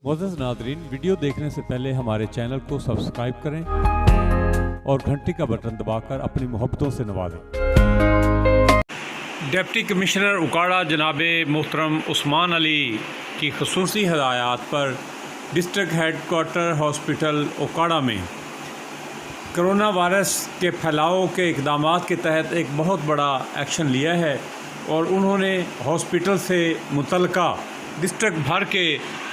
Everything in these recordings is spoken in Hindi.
मोअज़्ज़ज़ नाज़रीन, वीडियो देखने से पहले हमारे चैनल को सब्सक्राइब करें और घंटी का बटन दबाकर अपनी मोहब्बतों से नवाजें। डिप्टी कमिश्नर उकाड़ा जनाब मोहतरम उस्मान अली की ख़ुसूसी हदायत पर डिस्ट्रिक्ट हेडक्वार्टर हॉस्पिटल उकाड़ा में कोरोना वायरस के फैलाव के इक़दाम के तहत एक बहुत बड़ा एक्शन लिया है और उन्होंने हॉस्पिटल से मुतल्लिका डिस्ट्रिक्ट भर के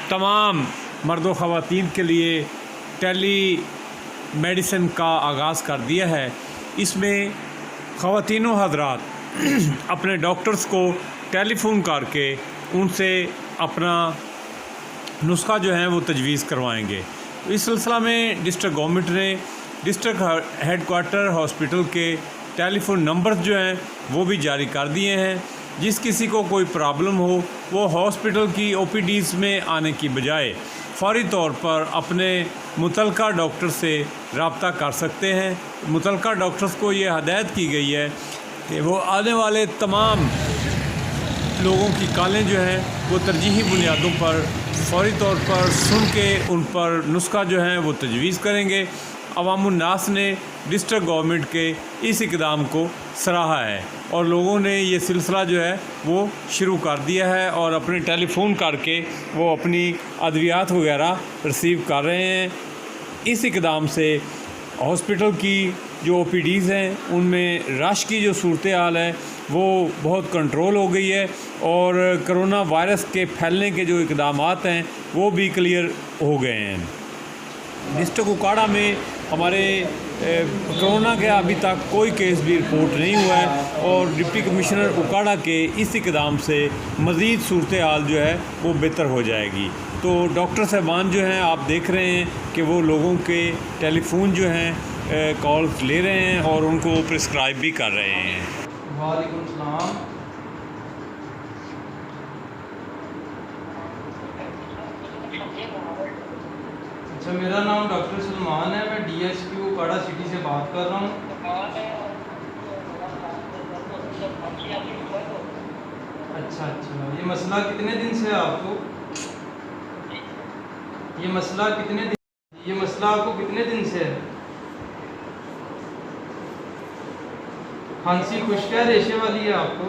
तमाम मर्दों ख़वातीन के लिए टेली मेडिसिन का आगाज़ कर दिया है। इसमें ख़वातीनों हज़रात अपने डॉक्टर्स को टेलीफ़ोन करके उनसे अपना नुस्खा जो है वो तजवीज़ करवाएंगे। इस सिलसिला में डिस्ट्रिक्ट गवर्नमेंट ने डिस्ट्रिक्ट हेडक्वार्टर हॉस्पिटल के टेलीफ़ोन नंबर्स जो हैं वो भी जारी कर दिए हैं। जिस किसी को कोई प्रॉब्लम हो वो हॉस्पिटल की ओपीडीज़ में आने की बजाय फ़ौरी तौर पर अपने मुतल्लिका डॉक्टर से रब्ता कर सकते हैं। मुतल्लिका डॉक्टर्स को ये हदायत की गई है कि वो आने वाले तमाम लोगों की कॉलें जो हैं वो तरजीही बुनियादों पर फ़ौरी तौर पर सुन के उन पर नुस्खा जो है वो तजवीज़ करेंगे। अवामुन्नास ने डिस्ट्रिक्ट गवर्नमेंट के इस इक़दाम को सराहा है और लोगों ने ये सिलसिला जो है वो शुरू कर दिया है और अपने टेलीफ़ोन करके वो अपनी अद्वियात वगैरह रिसीव कर रहे हैं। इस इक़दाम से हॉस्पिटल की जो ओपीडीज़ हैं उनमें रश की जो सूरत हाल है वो बहुत कंट्रोल हो गई है और कोरोना वायरस के फैलने के जो इक़दाम हैं वो भी क्लियर हो गए हैं। डिस्ट्रिक्ट उकाड़ा में हमारे कोरोना के अभी तक कोई केस भी रिपोर्ट नहीं हुआ है और डिप्टी कमिश्नर उकाड़ा के इस इक़दाम से मज़ीद सूरत हाल जो है वो बेहतर हो जाएगी। तो डॉक्टर साहबान जो हैं आप देख रहे हैं कि वो लोगों के टेलीफ़ोन जो हैं कॉल्स ले रहे हैं और उनको प्रिस्क्राइब भी कर रहे हैं। वालेकुम सलाम। अच्छा, मेरा नाम डॉक्टर सलमान है, मैं DSP उकाड़ा सिटी से बात कर रहा हूँ। अच्छा, ये मसला कितने दिन से है आपको? ये मसला आपको कितने दिन से है? खांसी खुश्क है, रेशे वाली है आपको?